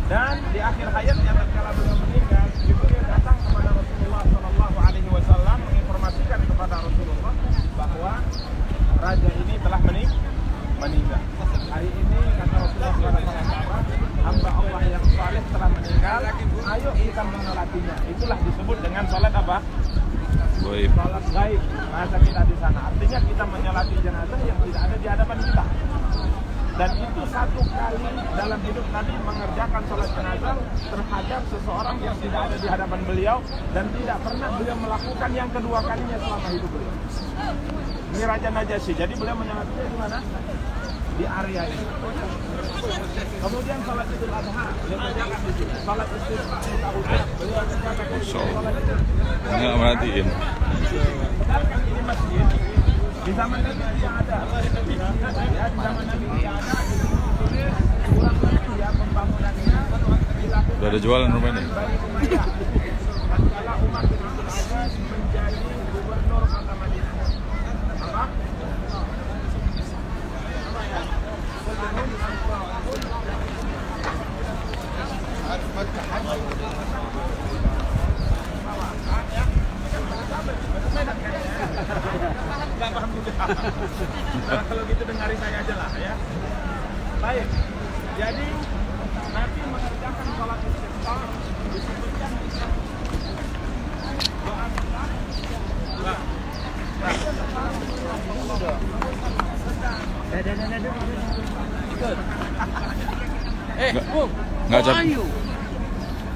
Dan di akhir hayatnya tatkala beliau meninggal, Jibril datang kepada Rasulullah SAW menginformasikan kepada Rasulullah bahwa raja ini telah meninggal. Hari ini kata Rasulullah SAW, hamba Allah yang saleh telah meninggal, ayo kita menyolatinya. Itulah disebut dengan salat apa? Gaib. Salat gaib. Masa kita di sana. Artinya kita menyolati jenazah yang tidak ada di hadapan kita. Dan itu satu kali dalam hidup Nabi mengerjakan sholat jenazah terhadap seseorang yang tidak ada di hadapan beliau, dan tidak pernah beliau melakukan yang kedua kalinya selama hidup beliau. Ini Raja Najasyi. Jadi beliau menyolatinya di mana? Di area ini. Kemudian sholat Idul Adha beliau kerjakan di sini. Sholat Istisqa beliau kerjakan di sini. Enggak merhatiin. Sedangkan ini masjid di zaman Nabi tidak ada. Ya, di zaman Nabi tidak ada. Kurang lebih ya pembangunannya dilakukan. Udah ada jualan rumah ini. Tatkala Umar bin Abdul Aziz menjadi gubernur kota Madinah. Apa? Nggak paham juga. Nah, kalau gitu dengari saya aja lah ya. Baik. Jadi Nabi mengerjakan sholat istisqa disebutkan doa minta.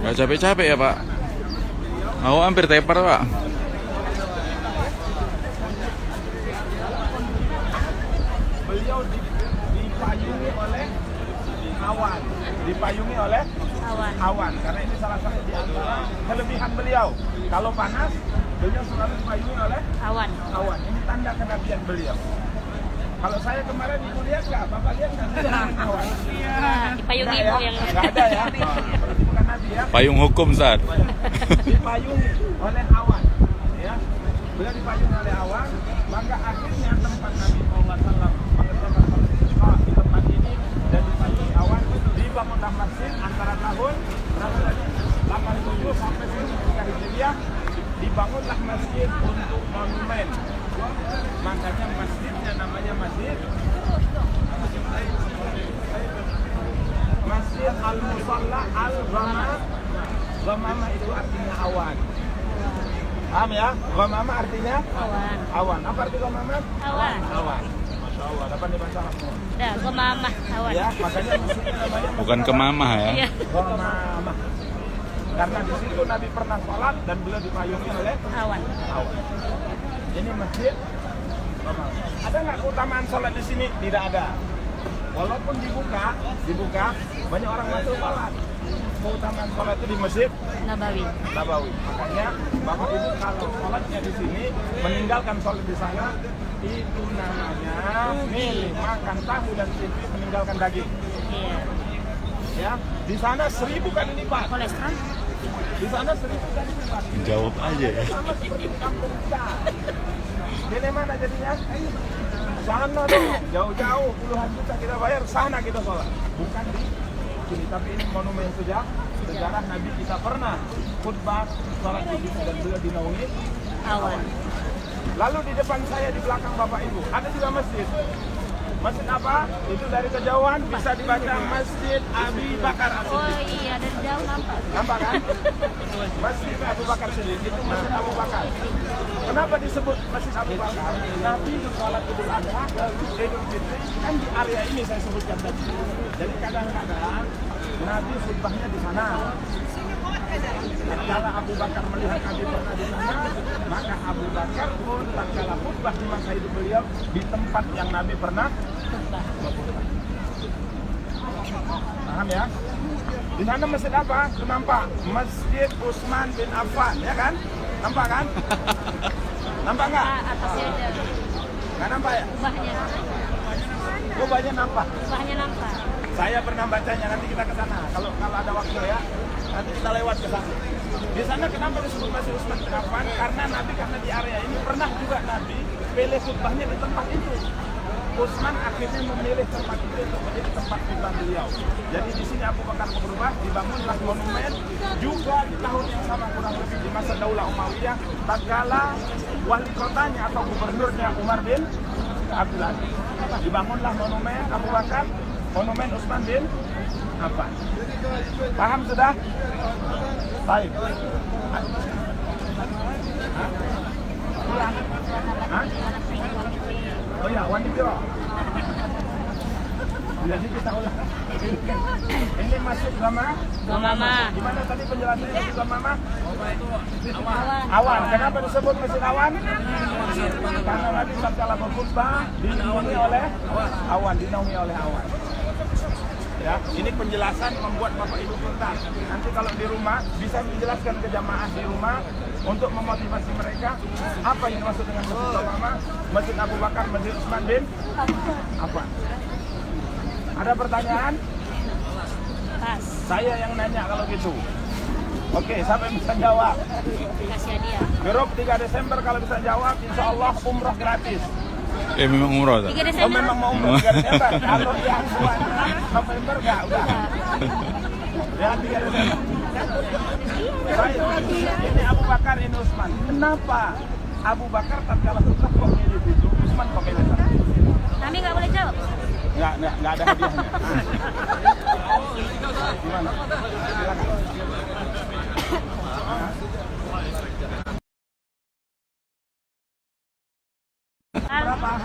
Nggak capek-capek ya Pak? Mau hampir tepar Pak. Beliau dipayungi oleh awan, dipayungi oleh awan, karena ini salah satu di antara kelebihan beliau. Kalau panas, beliau selalu dipayungi oleh awan. Ini tanda kenabian beliau. Kalau saya kemarin ibu lihat nggak, bapak lihat nggak? Awan. Dipayungi Nggak, ibu ya? yang Nggak ada ya. Berarti bukan nabi ya. Payung hukum saat. Dipayungi oleh awan, ya. Beliau dipayungi oleh awan, maka akhirnya tempat Nabi SAW mengerjakan sholat istisqa di tempat ini dan dipayungi awan, dibangunlah masjid antara tahun berapa tadi? 87 sampai 93 Hijriah. Dibangunlah masjid untuk monumen. Makanya masjidnya namanya Masjid Al-Musalla Al-Ghamamah. Ghamamah itu artinya awan. Paham ya? Ghamamah artinya awan. Apa arti ghamamah? Awan. Masya Allah, dapat dibaca semua. Dah, ghamamah awan. Ya, makanya masjidnya namanya Bukan kemamah ya. Iya. Ghamamah. Karena di situ Nabi pernah sholat dan beliau dipayungi oleh Awan. Ini masjid. Ada nggak keutamaan sholat di sini? Tidak ada. Walaupun dibuka, banyak orang masuk sholat. Keutamaan sholat itu di masjid Nabawi. Makanya Bapak Ibu kalau sholatnya di sini, meninggalkan sholat di sana, itu namanya milih makan tahu dan tempe, meninggalkan daging. Iya. Ya, di sana 1000 kali lipat. Kolesterol. Di sana 1000 kali lipat. Jawab aja ya. Sama seperti kampung kita. Ini mana jadinya? Sana dong, jauh-jauh puluhan juta kita bayar, sana kita sholat. Bukan di sini, tapi ini monumen sejarah Nabi kita pernah khutbah sholat di sini dan beliau dinaungi Awan. Lalu di depan saya, di belakang Bapak Ibu, ada juga masjid. Masjid apa? Itu dari kejauhan bisa dibaca Masjid Abi Bakar Oh As-Siddiq. iya, dari jauh nampak. Nampak kan? Masjid Abu Bakar Siddiq, itu Masjid Abu Bakar. Kenapa disebut Masjid Abu Bakar? Nabi sholat Idul Adha, Idul Fitri, kan di area ini saya sebutkan tadi. Jadi kadang-kadang Nabi khutbahnya di sana. Kalau Abu Bakar melihat Nabi pernah di sana, maka Abu Bakar pun tatkala khutbah di masa hidup beliau di tempat yang Nabi pernah khutbah. Paham ya? Di sana masjid apa? Nampak Masjid Utsman bin Affan, ya kan? Nampak kan? Nampak nggak? Atasnya ada Nggak nampak ya? kubahnya. Kubahnya nampak. Kubahnya nampak. Saya pernah bacanya, nanti kita ke sana. Kalau ada waktu ya, nanti kita lewat ke sana. Di sana kenapa disebut Masjid Utsman bin Affan? Karena Nabi di area ini pernah juga Nabi pilih khutbahnya di tempat itu. Utsman akhirnya memilih tempat itu untuk menjadi tempat khutbah beliau. Jadi di sini Abu Bakar berubah, dibangunlah monumen juga di tahun yang sama kurang lebih di masa Daulah Umayyah, tatkala wali kotanya atau gubernurnya Umar bin Abdul Aziz. Dibangunlah monumen Abu Bakar, monumen Utsman bin Affan. Paham sudah? Baik. Hah? Oh ya, Wani Biro. Jadi kita ulang. Ini masuk Gama? Gamama. Gimana tadi penjelasannya masuk Gamama? Awan. Awan. Kenapa disebut masjid awan? Karena Nabi tatkala berkhutbah dinaungi oleh awan, dinaungi oleh awan. Ya, ini penjelasan membuat Bapak Ibu pintar. Nanti kalau di rumah bisa menjelaskan ke jamaah di rumah untuk memotivasi mereka apa yang dimaksud dengan Masjid Gamama, Masjid Abu Bakar, Masjid Utsman bin Affan. Ada pertanyaan? Pas. Saya yang nanya kalau gitu. Oke, siapa yang bisa jawab? Kasih dia. Grup 3 Desember kalau bisa jawab, insya Allah umroh gratis. Memang umroh tak? 3 Oh Desember. memang mau umroh 3 Desember. Kalau yang buat November enggak, udah. Ya 3 Desember. Baik, ini Abu Bakar, ini Utsman. Kenapa Abu Bakar tatkala khutbah kok milih itu, Utsman kok milih sana? Kami nggak boleh jawab. Enggak ada hadiahnya. Gimana? Silakan.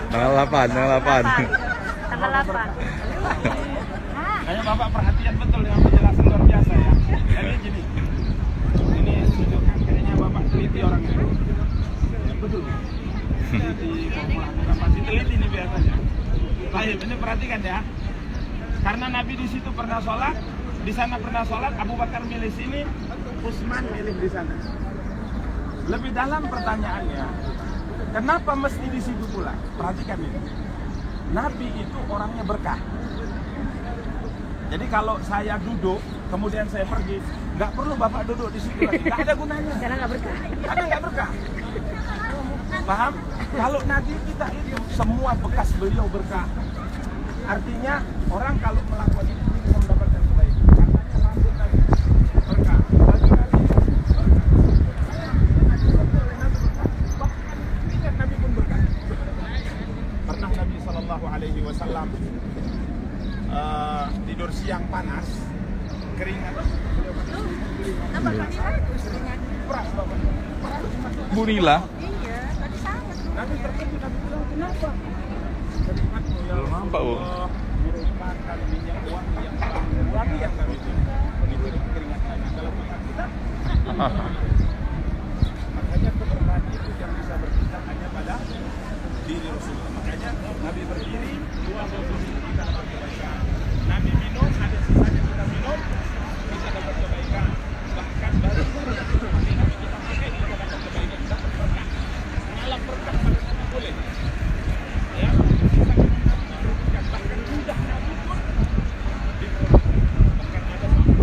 Tanggal 8, tanggal 8. Tanggal 8. Kayaknya Bapak perhatian betul dengan penjelasan luar biasa ya. Jadi gini, ini tunjukkan kayaknya Bapak teliti orangnya. Betul. Teliti formula pasti teliti ini biasanya. Baik, ini perhatikan ya. Karena Nabi di situ pernah sholat, di sana pernah sholat, Abu Bakar milih sini, Utsman milih di sana. Lebih dalam pertanyaannya, kenapa mesti di situ pula? Perhatikan ini. Nabi itu orangnya berkah. Jadi kalau saya duduk, kemudian saya pergi, nggak perlu Bapak duduk di situ lagi. Nggak ada gunanya. Karena nggak berkah. Karena nggak berkah. Paham? Kalau Nabi kita itu semua bekas beliau berkah. Artinya orang kalau melakukan itu bisa mendapatkan kebaikan. Karena rambut Nabi berkah. Baju Nabi bahkan Nabi pun berkah. Pernah Nabi SAW tidur siang panas, keringat. Keringat peras Bapak. Bunila. Nabi terkejut, Nabi bilang kenapa? Keringatmu ya Belum nampak, Bu. Allah, merupakan minyak wangi yang wangi yang kami itu. Itu keringat Nabi dalam minyak kita. Makanya keberkahan itu yang bisa berkisar hanya pada diri Rasulullah. Makanya Nabi berdiri, dua posisi kita dapat kebaikan. Nabi minum, ada sisanya kita minum, bisa dapat kebaikan. Bahkan baru Nabi kita pakai, kita dapat kebaikan. Dapat berkah. Malam berkah pada Nabi boleh. Ya, kita memberikan. Bahkan mudah Nabi pun bahkan ada satu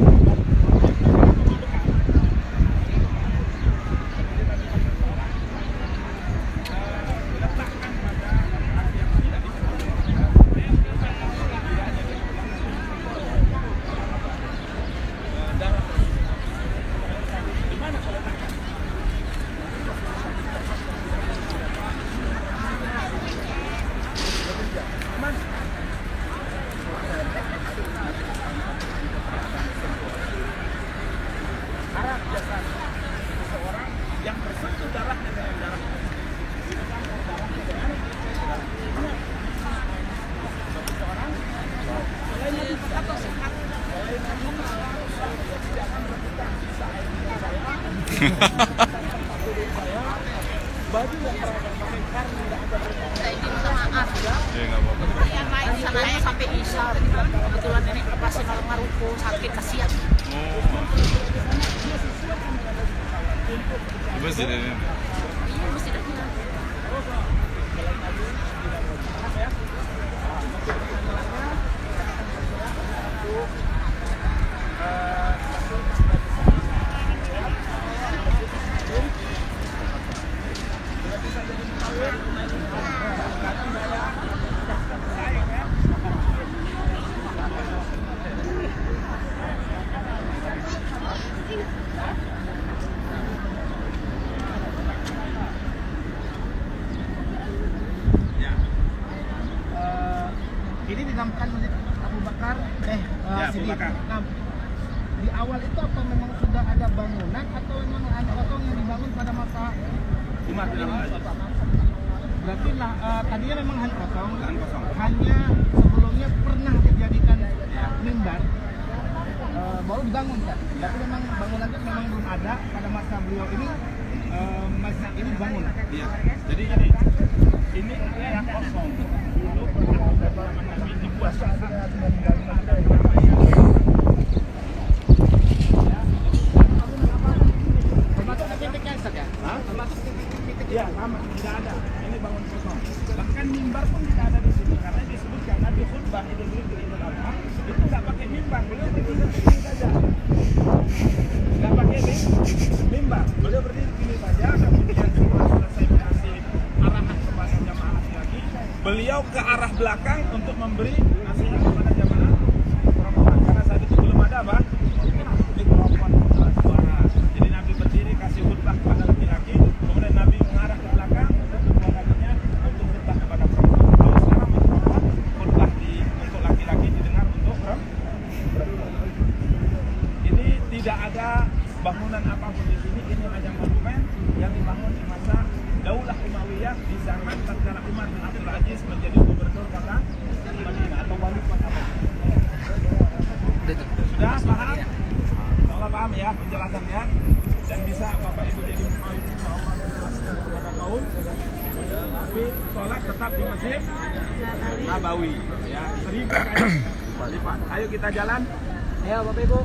harap biasanya seseorang yang bersentuh darahnya dengan darah seseorang selain Nabi atau sehat selain Nabi dia tidak akan berpikir bisa saya baju yang pernah pakai karena tidak ada Saya izin minta maaf ya. Ya enggak apa-apa. Yang main di sananya sampai isya. Kebetulan nenek lepasin malam ngaruku sakit kasihan. Masjid ini. Mesti dah bilang. Di awal itu apa memang sudah ada bangunan atau memang hanya kosong yang dibangun pada masa Umar bin Abdul Aziz. berarti tadinya memang hanya kosong. Hanya sebelumnya pernah dijadikan mimbar baru dibangun kan. Tapi memang bangunan itu memang belum ada pada masa beliau ini masjid ini bangun. Iya. Jadi ini area kosong. Dulu zaman Nabi dibuat Termasuk titiknya Ustaz ya? Termasuk titik-titik. Iya, sama, tidak ada. Ini bangun kosong. Bahkan mimbar pun tidak ada di sini karena disebutkan Nabi khutbah Idul Fitri Idul Adha itu nggak pakai mimbar, beliau berdiri di sini saja. Nggak pakai mimbar, beliau berdiri di sini saja. Kemudian setelah selesai mengasih arahan kepada jamaah laki-laki, beliau ke arah belakang untuk memberi nasihat kepada jamaah perempuan karena saat itu belum ada apa? Mikrofon suara. Jadi Nabi berdiri kasih khutbah kepada laki-laki, kemudian Nabi mengarah ke belakang untuk kedua kalinya untuk khutbah kepada perempuan. Kalau sekarang khutbah untuk laki-laki didengar untuk perempuan. Ini tidak ada bangunan apapun di sini, ini hanya monumen yang dibangun di masa Daulah Umayyah di zaman tatkala Umar bin Abdul Aziz menjadi gubernur kota Madinah atau wali kota Madinah. Sudah paham? Insyaallah paham ya penjelasannya dan bisa Bapak Ibu jadi mu'awin insyaallah menjelaskan kepada kaum. Tapi sholat tetap di Masjid Nabawi ya 1000 kali lipat. Ayo kita jalan. Ya Bapak Ibu.